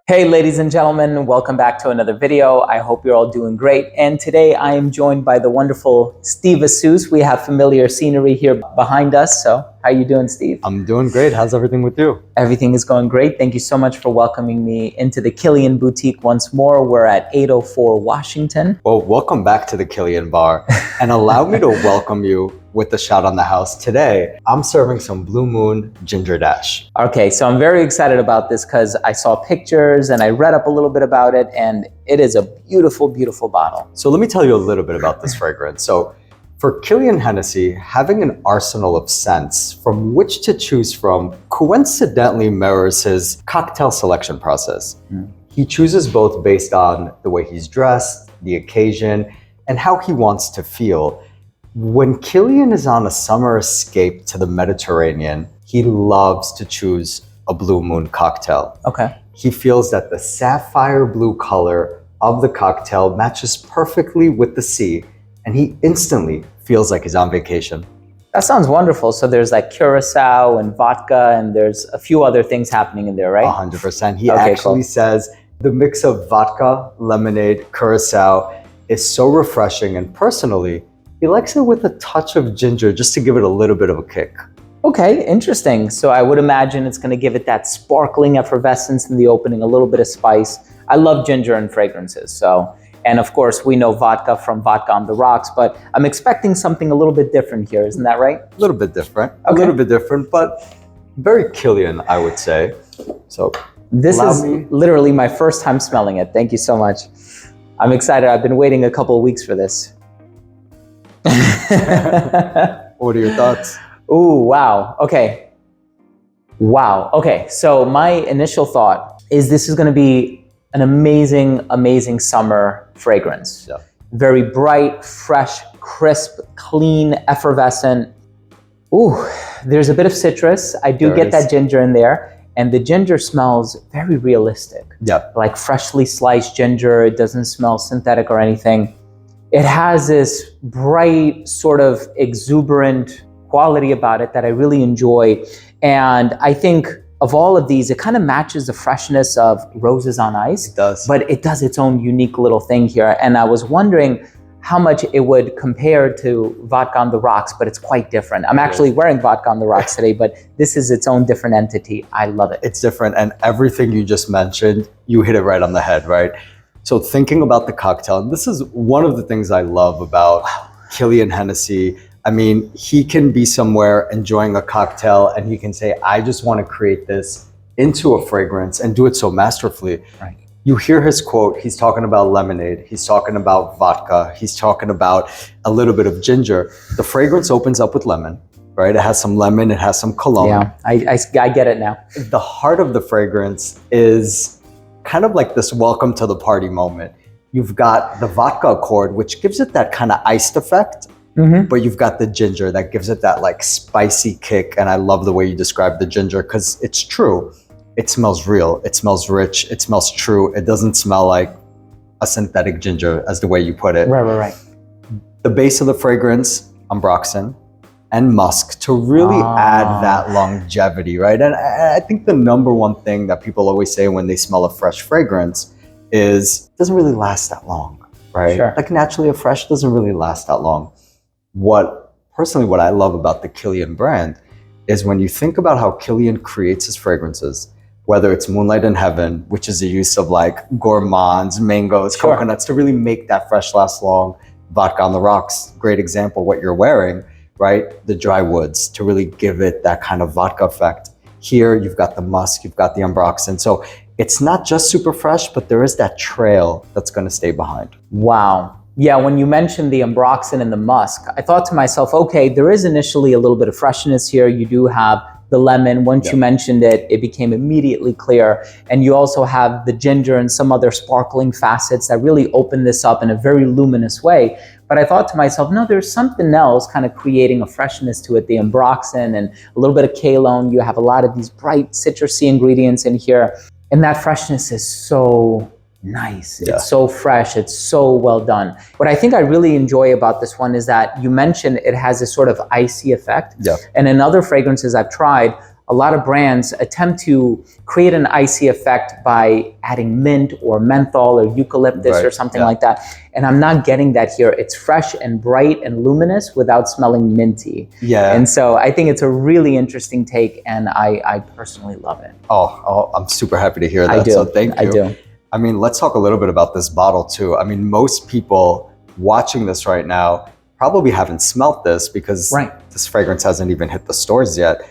Hey ladies and gentlemen, welcome back to another video. I hope you're all doing great. And today I am joined by the wonderful Steve Asus. We have familiar scenery here behind us. So how are you doing, Steve? I'm doing great. How's everything with you? Everything is going great. Thank you so much for welcoming me into the Kilian boutique once more. We're at 804 Washington. Well, welcome back to the Kilian bar. And allow me to welcome you with the shout on the house. Today, I'm serving some Blue Moon Ginger Dash. Okay, so I'm very excited about this because I saw pictures and I read up a little bit about it, and it is a beautiful, beautiful bottle. So let me tell you a little bit about this fragrance. So for Kilian Hennessy, having an arsenal of scents from which to choose from coincidentally mirrors his cocktail selection process. He chooses both based on the way he's dressed, the occasion, and how he wants to feel. When Kilian is on a summer escape to the Mediterranean, he loves to choose a Blue Moon cocktail. Okay. He feels that the sapphire blue color of the cocktail matches perfectly with the sea, and he instantly feels like he's on vacation. That sounds wonderful. So there's like curacao and vodka, and there's a few other things happening in there, right? 100%. He actually says the mix of vodka, lemonade, curacao is so refreshing, and personally, he likes it with a touch of ginger just to give it a little bit of a kick. Okay, interesting. So I would imagine it's going to give it that sparkling effervescence in the opening, a little bit of spice. I love ginger and fragrances. And of course, we know vodka from Vodka on the Rocks, but I'm expecting something a little bit different here. Isn't that right? A little bit different, Okay. a little bit different, but very Kilian, I would say. So this is literally my first time smelling it. Thank you so much. I'm excited. I've been waiting a couple of weeks for this. What are your thoughts? Ooh, wow. Okay. Wow. Okay. So my initial thought is this is going to be an amazing, amazing summer fragrance. Yeah. Very bright, fresh, crisp, clean, effervescent. Ooh, there's a bit of citrus. I do get that ginger in there. And the ginger smells very realistic. Yeah. Like freshly sliced ginger. It doesn't smell synthetic or anything. It has this bright, sort of exuberant quality about it that I really enjoy. And I think of all of these, it kind of matches the freshness of Roses on Ice. It does. But it does its own unique little thing here. And I was wondering how much it would compare to Vodka on the Rocks, but it's quite different. I'm actually wearing Vodka on the Rocks today, but this is its own different entity. I love it. It's different, and everything you just mentioned, you hit it right on the head, right? So thinking about the cocktail, and this is one of the things I love about Kilian Hennessy. I mean, he can be somewhere enjoying a cocktail and he can say, I just want to create this into a fragrance and do it so masterfully. Right. You hear his quote, he's talking about lemonade, he's talking about vodka, he's talking about a little bit of ginger. The fragrance opens up with lemon, right? It has some lemon, it has some cologne. Yeah, I get it now. The heart of the fragrance is kind of like this welcome to the party moment. You've got the vodka accord, which gives it that kind of iced effect, but you've got the ginger that gives it that like spicy kick. And I love the way you describe the ginger because it's true. It smells real, it smells rich, it smells true. It doesn't smell like a synthetic ginger as the way you put it. Right. The base of the fragrance, ambroxan and musk to really add that longevity, right? And I think the number one thing that people always say when they smell a fresh fragrance is it doesn't really last that long, right? Sure. Like naturally a fresh doesn't really last that long. Personally, what I love about the Kilian brand is when you think about how Kilian creates his fragrances, whether it's Moonlight in Heaven, which is the use of like gourmands, mangoes, coconuts to really make that fresh last long. Vodka on the Rocks, great example, what you're wearing, right? The dry woods to really give it that kind of vodka effect. Here, you've got the musk, you've got the ambroxan. So it's not just super fresh, but there is that trail that's going to stay behind. Wow. Yeah, when you mentioned the ambroxan and the musk, I thought to myself, okay, there is initially a little bit of freshness here. You do have the lemon. Once you mentioned it, it became immediately clear. And you also have the ginger and some other sparkling facets that really open this up in a very luminous way. But I thought to myself, no, there's something else kind of creating a freshness to it, the ambroxan and a little bit of cologne. You have a lot of these bright citrusy ingredients in here. And that freshness is so nice. It's so fresh. It's so well done. What I think I really enjoy about this one is that you mentioned it has this sort of icy effect. And in other fragrances I've tried, a lot of brands attempt to create an icy effect by adding mint or menthol or eucalyptus or something like that. And I'm not getting that here. It's fresh and bright and luminous without smelling minty. Yeah. And so I think it's a really interesting take, and I personally love it. Oh, I'm super happy to hear that. I do. So thank you. I do. I mean, let's talk a little bit about this bottle too. I mean, most people watching this right now probably haven't smelt this because this fragrance hasn't even hit the stores yet.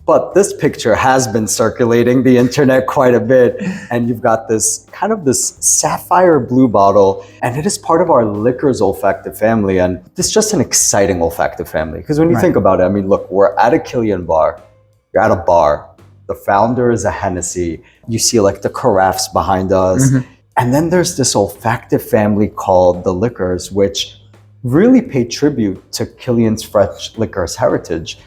But this picture has been circulating the internet quite a bit. And you've got this kind of this sapphire blue bottle, and it is part of our liquors olfactive family. And this is just an exciting olfactive family. Because when you think about it, I mean, look, we're at a Kilian bar, you're at a bar, the founder is a Hennessy, you see like the carafes behind us. And then there's this olfactive family called the liquors, which really pay tribute to Kilian's French liqueurs heritage.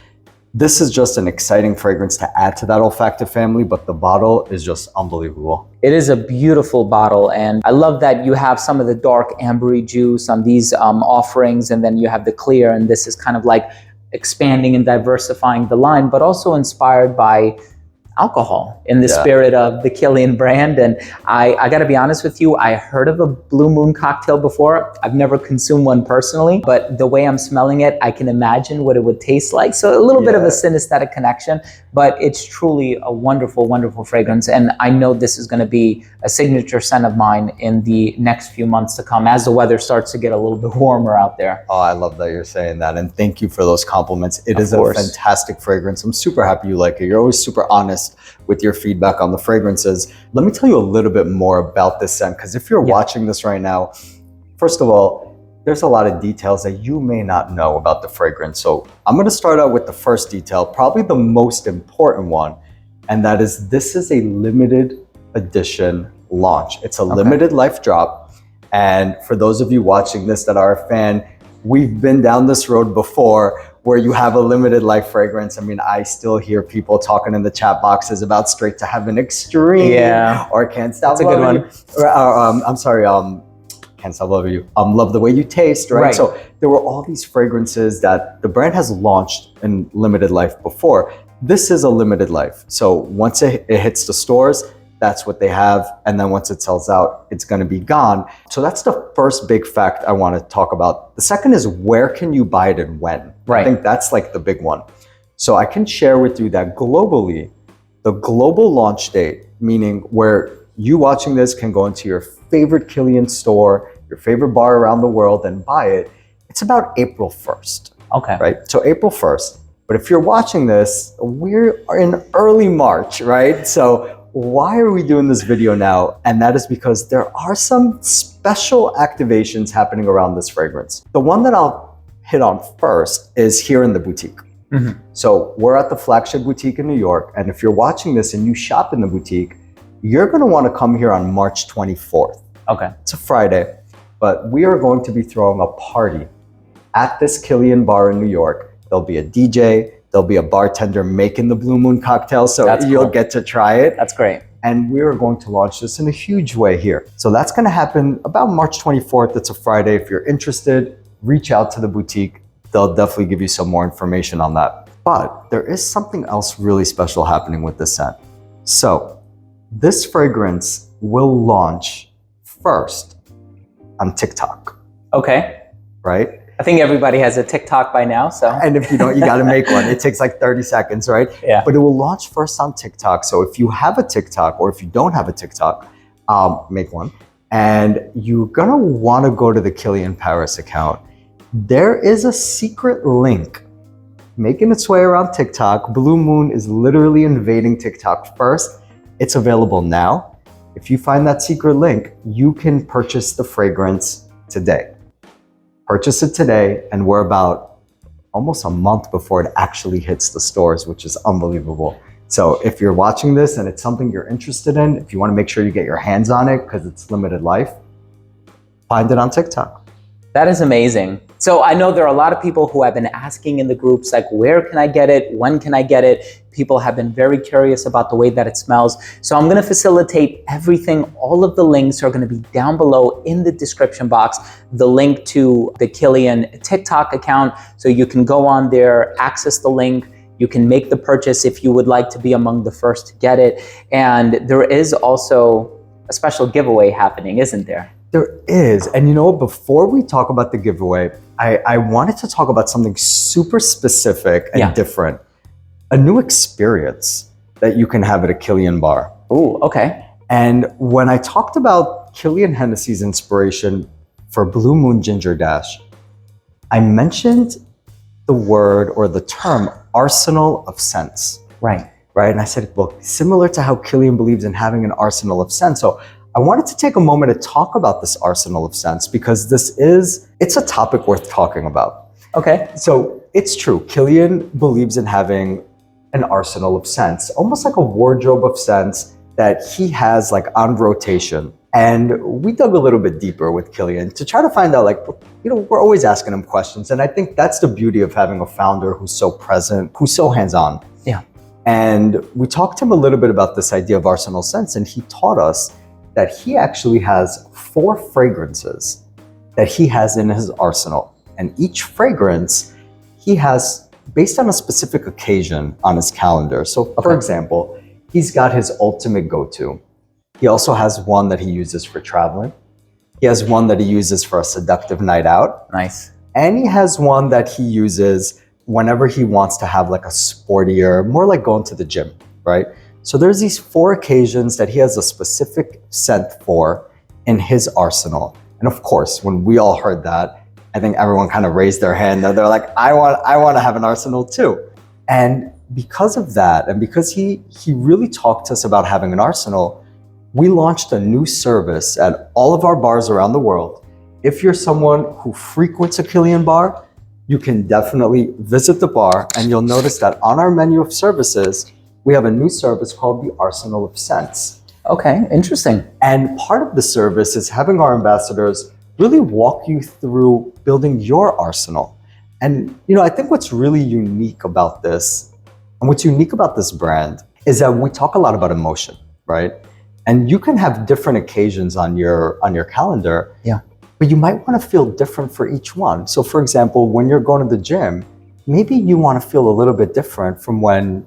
This is just an exciting fragrance to add to that olfactive family, but the bottle is just unbelievable. It is a beautiful bottle, and I love that you have some of the dark ambery juice on these offerings, and then you have the clear, and this is kind of like expanding and diversifying the line, but also inspired by alcohol in the spirit of the Kilian brand. And I gotta be honest with you, I heard of a Blue Moon cocktail before. I've never consumed one personally, but the way I'm smelling it, I can imagine what it would taste like. So a little bit of a synesthetic connection, but it's truly a wonderful, wonderful fragrance. And I know this is gonna be a signature scent of mine in the next few months to come as the weather starts to get a little bit warmer out there. Oh, I love that you're saying that. And thank you for those compliments. It is a fantastic fragrance. I'm super happy you like it. You're always super honest with your feedback on the fragrances. Let me tell you a little bit more about this scent, because if you're watching this right now, first of all, there's a lot of details that you may not know about the fragrance. So I'm going to start out with the first detail, probably the most important one, and that is this is a limited edition launch. It's a limited life drop. And for those of you watching this that are a fan, we've been down this road before where you have a limited life fragrance. I mean, I still hear people talking in the chat boxes about Straight to Heaven Extreme or Can't Stop Loving You. I'm sorry, Can't Stop Loving You. Love the Way You Taste, right? So there were all these fragrances that the brand has launched in limited life before. This is a limited life. So once it hits the stores, that's what they have. And then once it sells out, it's going to be gone. So that's the first big fact I want to talk about. The second is where can you buy it and when? I think that's like the big one. So I can share with you that globally, the global launch date, meaning where you watching this can go into your favorite Kilian store, your favorite bar around the world and buy it, it's about April 1st. Right? So April 1st. But if you're watching this, we're in early March, right? So why are we doing this video now? And that is because there are some special activations happening around this fragrance. The one that I'll hit on first is here in the boutique. So we're at the flagship boutique in New York. And if you're watching this and you shop in the boutique, you're going to want to come here on March 24th. It's a Friday, but we are going to be throwing a party at this Kilian bar in New York. There'll be a DJ, there'll be a bartender making the Blue Moon cocktail, so you'll get to try it. That's great. And we're going to launch this in a huge way here. So that's going to happen about March 24th. It's a Friday. If you're interested, reach out to the boutique. They'll definitely give you some more information on that. But there is something else really special happening with this scent. So this fragrance will launch first on TikTok. Right? I think everybody has a TikTok by now, so. And if you don't, you got to make one. It takes like 30 seconds, right? But it will launch first on TikTok. So if you have a TikTok or if you don't have a TikTok, make one. And you're going to want to go to the Kilian Paris account. There is a secret link making its way around TikTok. Blue Moon is literally invading TikTok first. It's available now. If you find that secret link, you can purchase the fragrance today. Purchase it today, and we're about almost a month before it actually hits the stores, which is unbelievable. So if you're watching this and it's something you're interested in, if you want to make sure you get your hands on it because it's limited life, find it on TikTok. That is amazing. So I know there are a lot of people who have been asking in the groups, like, where can I get it? When can I get it? People have been very curious about the way that it smells. So I'm going to facilitate everything. All of the links are going to be down below in the description box. The link to the Kilian TikTok account. So you can go on there, access the link. You can make the purchase if you would like to be among the first to get it. And there is also a special giveaway happening, isn't there? There is. And you know what, before we talk about the giveaway, I wanted to talk about something super specific and different. A new experience that you can have at a Kilian bar. Ooh, okay. And when I talked about Kilian Hennessy's inspiration for Blue Moon Ginger Dash, I mentioned the word or the term arsenal of scents. Right. Right. And I said, well, similar to how Kilian believes in having an arsenal of scents. So I wanted to take a moment to talk about this arsenal of scents because it's a topic worth talking about. Okay. So it's true. Kilian believes in having an arsenal of scents, almost like a wardrobe of scents that he has like on rotation. And we dug a little bit deeper with Kilian to try to find out, like, you know, we're always asking him questions. And I think that's the beauty of having a founder who's so present, who's so hands-on. Yeah. And we talked to him a little bit about this idea of arsenal scents, and he taught us that he actually has 4 fragrances that he has in his arsenal. And each fragrance he has based on a specific occasion on his calendar. So for example, he's got his ultimate go-to. He also has one that he uses for traveling. He has one that he uses for a seductive night out. Nice. And he has one that he uses whenever he wants to have like a sportier, more like going to the gym, right? So there's these 4 occasions that he has a specific scent for in his arsenal. And of course, when we all heard that, I think everyone kind of raised their hand. They're like, I want to have an arsenal too. And because of that, and because he really talked to us about having an arsenal, we launched a new service at all of our bars around the world. If you're someone who frequents a Kilian bar, you can definitely visit the bar, and you'll notice that on our menu of services, we have a new service called the Arsenal of Scents. Okay, interesting. And part of the service is having our ambassadors really walk you through building your arsenal. And you know, I think what's really unique about this, and what's unique about this brand, is that we talk a lot about emotion, right? And you can have different occasions on your calendar, but you might want to feel different for each one. So for example, when you're going to the gym, maybe you want to feel a little bit different from when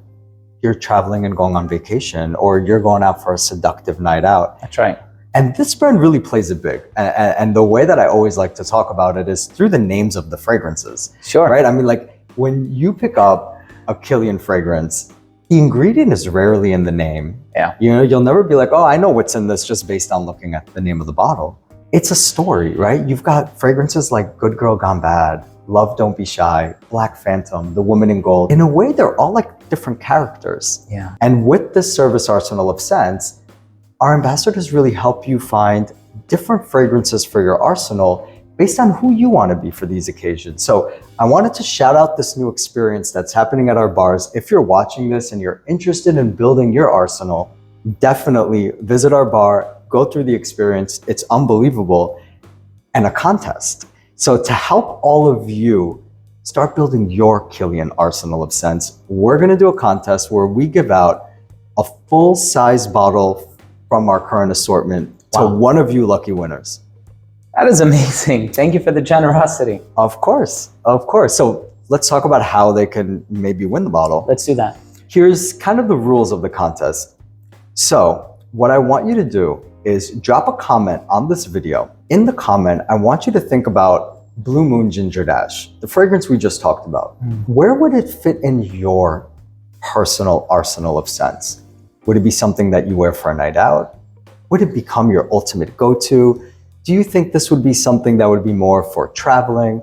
you're traveling and going on vacation, or you're going out for a seductive night out. That's right. And this brand really plays it big. And the way that I always like to talk about it is through the names of the fragrances. Sure. Right? I mean, like when you pick up a Kilian fragrance, the ingredient is rarely in the name. Yeah. You know, you'll never be like, oh, I know what's in this just based on looking at the name of the bottle. It's a story, right? You've got fragrances like Good Girl Gone Bad, Love Don't Be Shy, Black Phantom, The Woman in Gold. In a way, they're all like different characters. Yeah. And with this service arsenal of scents, our ambassadors really help you find different fragrances for your arsenal based on who you want to be for these occasions. So I wanted to shout out this new experience that's happening at our bars. If you're watching this and you're interested in building your arsenal, definitely visit our bar, go through the experience. It's unbelievable. And a contest. So to help all of you start building your Kilian arsenal of scents, we're going to do a contest where we give out a full-size bottle from our current assortment to one of you lucky winners. That is amazing. Thank you for the generosity. Of course, of course. So let's talk about how they can maybe win the bottle. Let's do that. Here's kind of the rules of the contest. So what I want you to do is drop a comment on this video. In the comment, I want you to think about Blue Moon Ginger Dash, the fragrance we just talked about. Where would it fit in your personal arsenal of scents? Would it be something that you wear for a night out? Would it become your ultimate go-to? Do you think this would be something that would be more for traveling?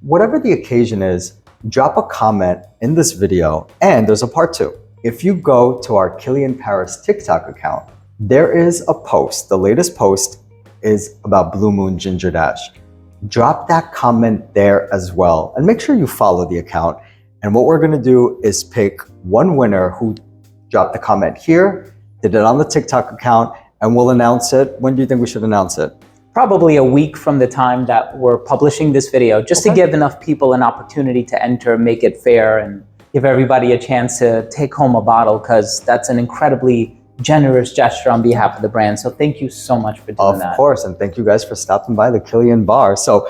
Whatever the occasion is, drop a comment in this video. And there's a part 2. If you go to our Kilian Paris TikTok account, there is a post. The latest post is about Blue Moon Ginger Dash. Drop that comment there as well. And make sure you follow the account. And what we're going to do is pick one winner who dropped the comment here, did it on the TikTok account, and we'll announce it. When do you think we should announce it? Probably a week from the time that we're publishing this video, just to give enough people an opportunity to enter, make it fair, and give everybody a chance to take home a bottle, because that's an incredibly generous gesture on behalf of the brand. So thank you so much for doing that. Of course, and thank you guys for stopping by the Kilian bar. So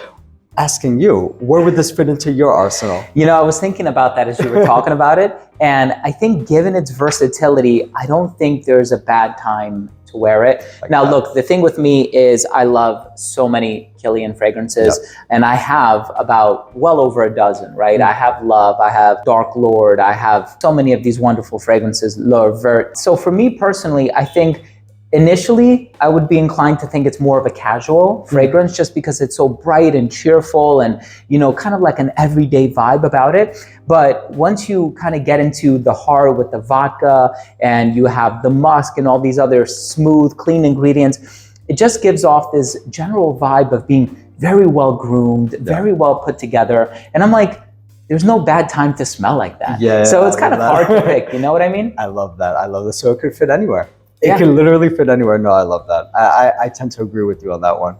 asking you, where would this fit into your arsenal? You know, I was thinking about that as you were talking about it. And I think given its versatility, I don't think there's a bad time to wear it. Now, look, the thing with me is I love so many Kilian fragrances, and I have about well over a dozen, right? I have Love, I have Dark Lord, I have so many of these wonderful fragrances, Vert. So for me personally, I think initially, I would be inclined to think it's more of a casual fragrance just because it's so bright and cheerful and, you know, kind of like an everyday vibe about it. But once you kind of get into the heart with the vodka and you have the musk and all these other smooth, clean ingredients, it just gives off this general vibe of being very well groomed, very well put together. And I'm like, there's no bad time to smell like that. Yeah, so it's kind of hard to pick, you know what I mean? I love that. I love this. So it could fit anywhere. It can literally fit anywhere. No, I love that. I tend to agree with you on that one.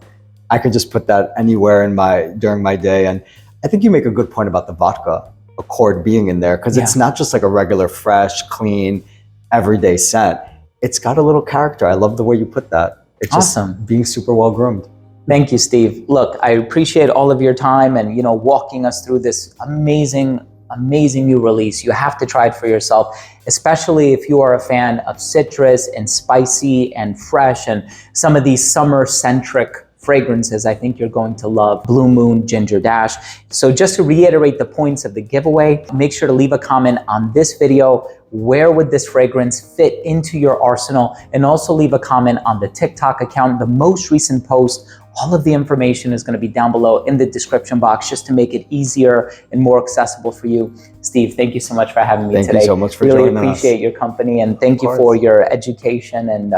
I could just put that anywhere during my day. And I think you make a good point about the vodka accord being in there, because it's not just like a regular, fresh, clean, everyday scent. It's got a little character. I love the way you put that. It's just being super well groomed. Thank you, Steve. Look, I appreciate all of your time and, you know, walking us through this amazing new release. You have to try it for yourself, especially if you are a fan of citrus and spicy and fresh and some of these summer-centric fragrances. I think you're going to love Blue Moon Ginger Dash. So just to reiterate the points of the giveaway, make sure to leave a comment on this video. Where would this fragrance fit into your arsenal? And also leave a comment on the TikTok account, the most recent post. All of the information is going to be down below in the description box just to make it easier and more accessible for you. Steve, thank you so much for having me today. Thank you so much for joining us. Really appreciate your company, and thank you for your education and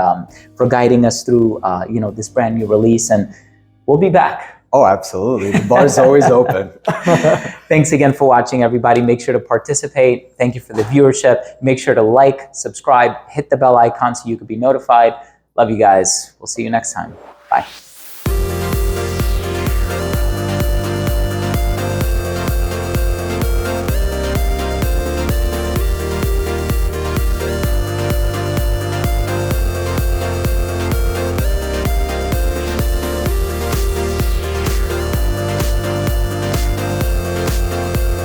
for guiding us through you know, this brand new release. And we'll be back. Oh, absolutely. The bar's always open. Thanks again for watching, everybody. Make sure to participate. Thank you for the viewership. Make sure to like, subscribe, hit the bell icon so you can be notified. Love you guys. We'll see you next time. Bye.